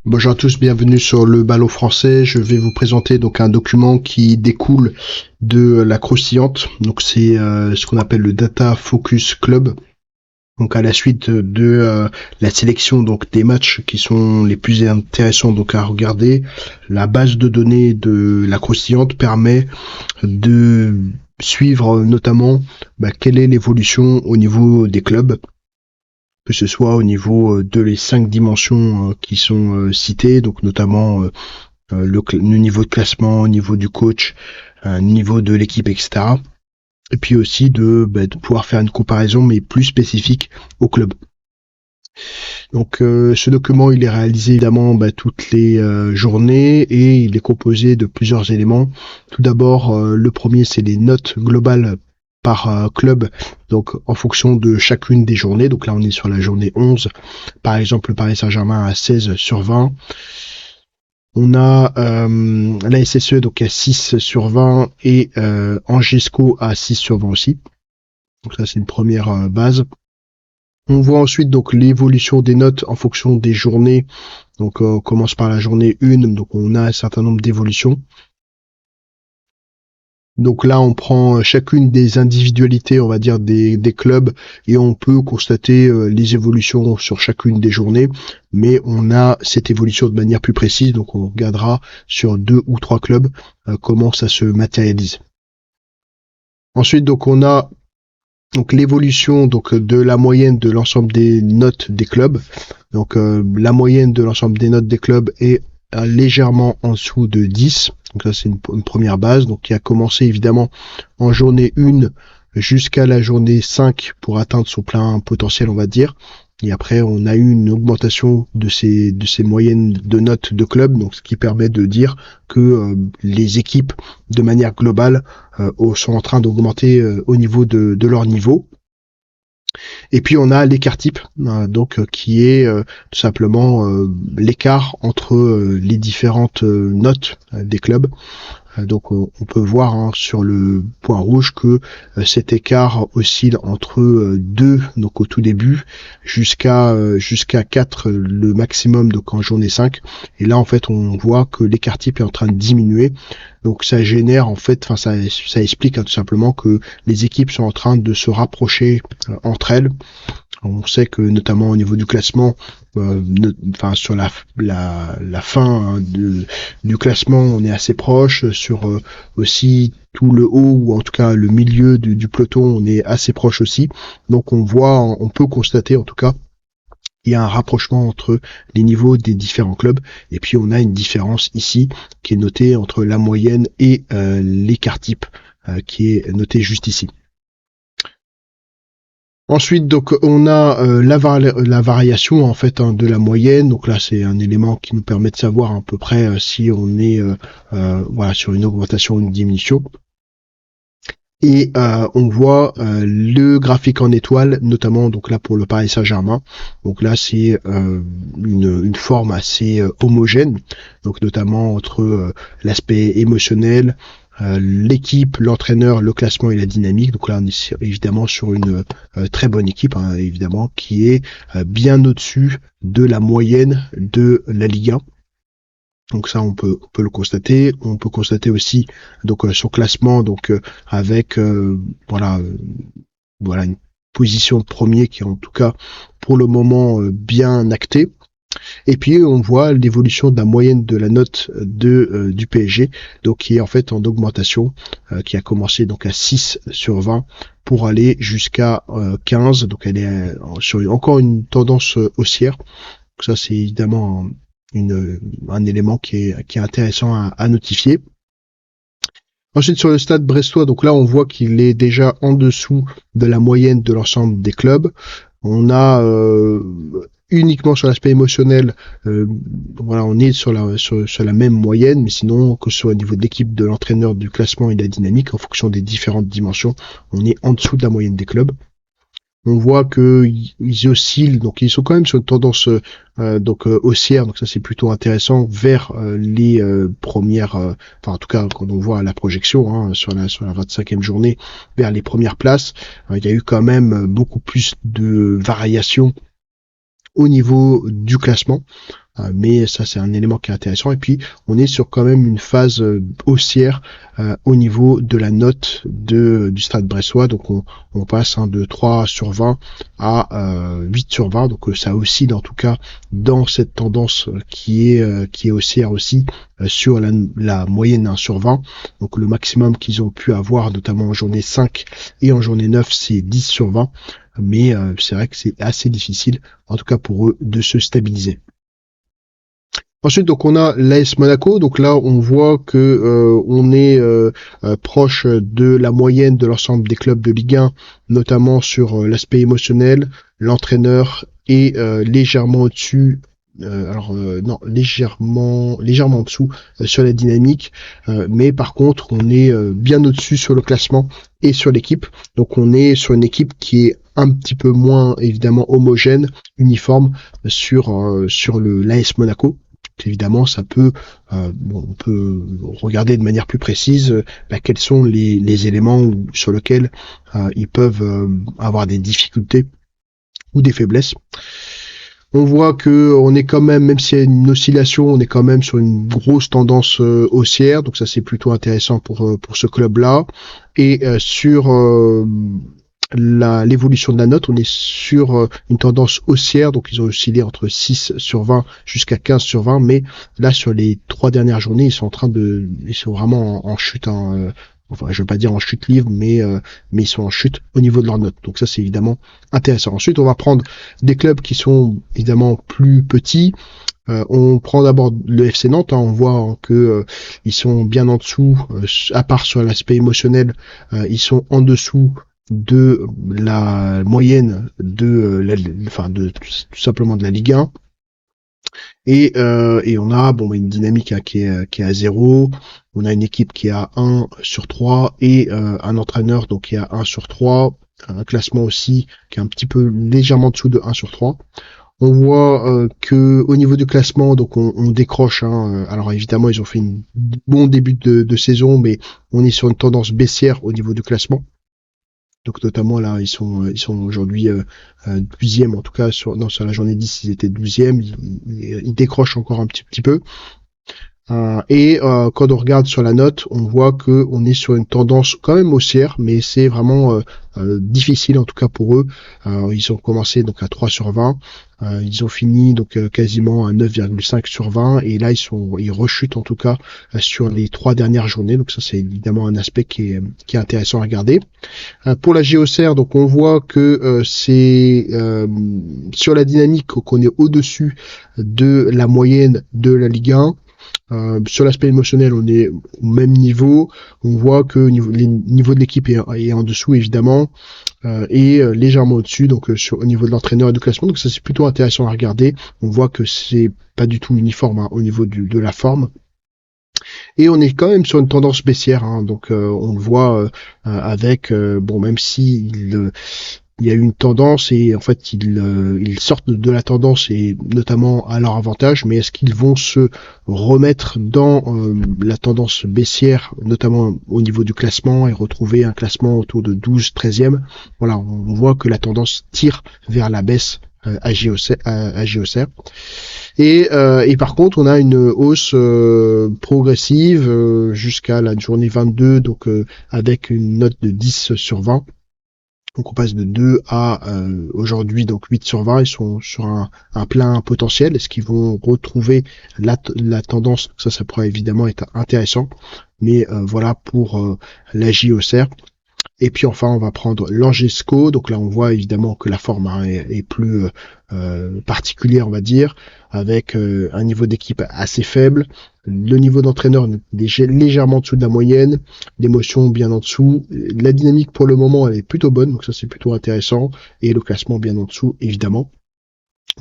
Bonjour à tous, bienvenue sur le Ballon français. Je vais vous présenter donc un document qui découle de la croustillante. Donc c'est ce qu'on appelle le Data Focus Club. Donc à la suite de la sélection donc des matchs qui sont les plus intéressants donc à regarder, la base de données de la croustillante permet de suivre notamment quelle est l'évolution au niveau des clubs, que ce soit au niveau de les 5 dimensions qui sont citées, donc notamment le niveau de classement, au niveau du coach, niveau de l'équipe, etc. Et puis aussi de pouvoir faire une comparaison mais plus spécifique au club. Donc ce document il est réalisé évidemment toutes les journées et il est composé de plusieurs éléments. Tout d'abord le premier c'est les notes globales par club, donc en fonction de chacune des journées. Donc là on est sur la journée 11, par exemple le Paris Saint-Germain à 16 sur 20. On a la SSE donc à 6 sur 20 et Angesco à 6 sur 20 aussi. Donc ça c'est une première base. On voit ensuite donc l'évolution des notes en fonction des journées. Donc on commence par la journée 1, donc on a un certain nombre d'évolutions. Donc là, on prend chacune des individualités, on va dire, des clubs, et on peut constater les évolutions sur chacune des journées, mais on a cette évolution de manière plus précise, donc on regardera sur 2 ou 3 clubs comment ça se matérialise. Ensuite, donc on a donc l'évolution donc de la moyenne de l'ensemble des notes des clubs. Donc la moyenne de l'ensemble des notes des clubs est légèrement en dessous de 10. Donc ça c'est une première base, donc qui a commencé évidemment en journée 1 jusqu'à la journée 5 pour atteindre son plein potentiel, on va dire. Et après on a eu une augmentation de ces moyennes de notes de club, donc ce qui permet de dire que les équipes de manière globale sont en train d'augmenter au niveau de leur niveau. Et puis on a l'écart type, donc qui est tout simplement l'écart entre les différentes notes des clubs. Donc on peut voir sur le point rouge que cet écart oscille entre 2 donc au tout début jusqu'à 4 le maximum donc en journée 5, et là en fait on voit que l'écart type est en train de diminuer. Donc ça génère en fait, ça explique tout simplement que les équipes sont en train de se rapprocher entre elles. On sait que notamment au niveau du classement, sur la fin du classement, on est assez proche. Sur aussi tout le haut, ou en tout cas le milieu du peloton, on est assez proche aussi. Donc on peut constater en tout cas, il y a un rapprochement entre les niveaux des différents clubs. Et puis on a une différence ici qui est notée entre la moyenne et l'écart type qui est noté juste ici. Ensuite, donc on a la variation en fait de la moyenne. Donc là, c'est un élément qui nous permet de savoir à peu près si on est sur une augmentation ou une diminution. Et on voit le graphique en étoile, notamment donc là pour le Paris Saint-Germain. Donc là, c'est une forme assez homogène, donc notamment entre l'aspect émotionnel, l'équipe, l'entraîneur, le classement et la dynamique. Donc là on est évidemment sur une très bonne équipe, évidemment, qui est bien au-dessus de la moyenne de la Ligue 1. Donc ça on peut le constater. On peut constater aussi donc son classement donc avec une position de premier qui est en tout cas pour le moment bien actée. Et puis on voit l'évolution de la moyenne de la note du PSG, donc qui est en fait en augmentation, qui a commencé donc à 6 sur 20 pour aller jusqu'à 15. Donc elle est sur encore une tendance haussière. Donc ça c'est évidemment un élément qui est intéressant à notifier. Ensuite sur le stade brestois, donc là on voit qu'il est déjà en dessous de la moyenne de l'ensemble des clubs. On a uniquement sur l'aspect émotionnel, on est sur la même moyenne, mais sinon, que ce soit au niveau de l'équipe, de l'entraîneur, du classement et de la dynamique, en fonction des différentes dimensions, on est en dessous de la moyenne des clubs. On voit que ils oscillent, donc ils sont quand même sur une tendance haussière, donc ça c'est plutôt intéressant, vers les premières, en tout cas quand on voit la projection sur la 25e journée, vers les premières places. Il y a eu quand même beaucoup plus de variations au niveau du classement. mais ça c'est un élément qui est intéressant. Et puis on est sur quand même une phase haussière au niveau de la note du Stade Bressois. Donc on passe de 3/20 à 8/20. Donc ça oscille en tout cas dans cette tendance qui est haussière aussi sur la moyenne 1/20. Donc le maximum qu'ils ont pu avoir, notamment en journée 5 et en journée 9, c'est 10/20. Mais c'est vrai que c'est assez difficile, en tout cas pour eux, de se stabiliser. Ensuite, donc on a l'AS Monaco. Donc là, on voit que on est proche de la moyenne de l'ensemble des clubs de Ligue 1, notamment sur l'aspect émotionnel. L'entraîneur est légèrement au-dessus. Non, légèrement en dessous sur la dynamique, mais par contre on est bien au-dessus sur le classement et sur l'équipe. Donc on est sur une équipe qui est un petit peu moins évidemment homogène, uniforme sur le l'AS Monaco. Évidemment, ça peut, on peut regarder de manière plus précise quels sont les éléments sur lesquels ils peuvent avoir des difficultés ou des faiblesses. On voit que on est quand même s'il y a une oscillation, on est quand même sur une grosse tendance haussière, donc ça c'est plutôt intéressant pour ce club-là. Et sur l'évolution de la note, on est sur une tendance haussière, donc ils ont oscillé entre 6/20 jusqu'à 15/20, mais là sur les 3 dernières journées, ils sont vraiment en chute. Enfin, je veux pas dire en chute libre, mais ils sont en chute au niveau de leur note. Donc ça, c'est évidemment intéressant. Ensuite, on va prendre des clubs qui sont évidemment plus petits. On prend d'abord le FC Nantes. On voit que ils sont bien en dessous, à part sur l'aspect émotionnel, ils sont en dessous de la moyenne tout simplement de la Ligue 1. Et on a une dynamique qui est à 0. On a une équipe qui est à 1/3 et un entraîneur donc qui est à 1/3. Un classement aussi qui est un petit peu légèrement en dessous de 1/3. On voit que au niveau du classement, donc on décroche. Alors évidemment, ils ont fait un bon début de saison, mais on est sur une tendance baissière au niveau du classement. Donc notamment là, ils sont aujourd'hui 12e, en tout cas sur la journée 10, ils étaient 12e, ils décrochent encore un petit peu. Et quand on regarde sur la note, on voit que on est sur une tendance quand même haussière, mais c'est vraiment difficile en tout cas pour eux. Ils ont commencé donc à 3/20, ils ont fini donc quasiment à 9,5/20, et là ils rechutent en tout cas sur les 3 dernières journées. Donc ça c'est évidemment un aspect qui est intéressant à regarder. Pour la JOCR, donc on voit que c'est sur la dynamique qu'on est au-dessus de la moyenne de la Ligue 1. Sur l'aspect émotionnel, on est au même niveau. On voit que le niveau de l'équipe est en dessous, évidemment, et légèrement au-dessus, donc au niveau de l'entraîneur et du classement. Donc ça, c'est plutôt intéressant à regarder. On voit que c'est pas du tout uniforme au niveau de la forme. Et on est quand même sur une tendance baissière, donc on le voit avec même si il y a eu une tendance et en fait ils sortent de la tendance et notamment à leur avantage, mais est-ce qu'ils vont se remettre dans la tendance baissière, notamment au niveau du classement, et retrouver un classement autour de 12-13e? Voilà, on voit que la tendance tire vers la baisse à JOCR. Et par contre, on a une hausse progressive jusqu'à la journée 22, donc avec une note de 10/20. Donc on passe de 2 à aujourd'hui donc 8/20. Ils sont sur un plein potentiel. Est-ce qu'ils vont retrouver la tendance? Ça pourrait évidemment être intéressant. Mais voilà pour la JOCR. Et puis enfin, on va prendre l'Angesco. Donc là, on voit évidemment que la forme est plus particulière, on va dire, avec un niveau d'équipe assez faible. Le niveau d'entraîneur est légèrement en dessous de la moyenne, l'émotion bien en dessous. La dynamique pour le moment, elle est plutôt bonne, donc ça c'est plutôt intéressant. Et le classement bien en dessous, évidemment.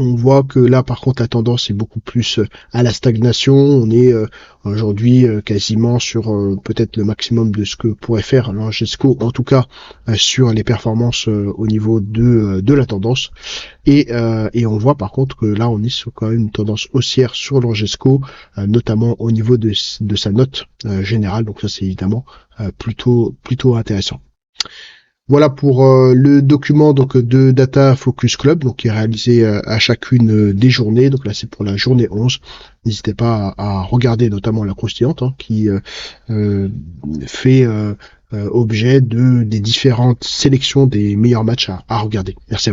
On voit que là, par contre, la tendance est beaucoup plus à la stagnation. On est aujourd'hui quasiment sur peut-être le maximum de ce que pourrait faire l'Angesco, en tout cas sur les performances au niveau de la tendance. Et on voit par contre que là, on est sur quand même une tendance haussière sur l'Angesco, notamment au niveau de sa note générale. Donc ça, c'est évidemment plutôt intéressant. Voilà pour le document donc de Data Focus Club, donc qui est réalisé à chacune des journées. Donc là c'est pour la journée 11. N'hésitez pas à regarder notamment la croustillante qui euh, fait objet des différentes sélections des meilleurs matchs à regarder. Merci à vous.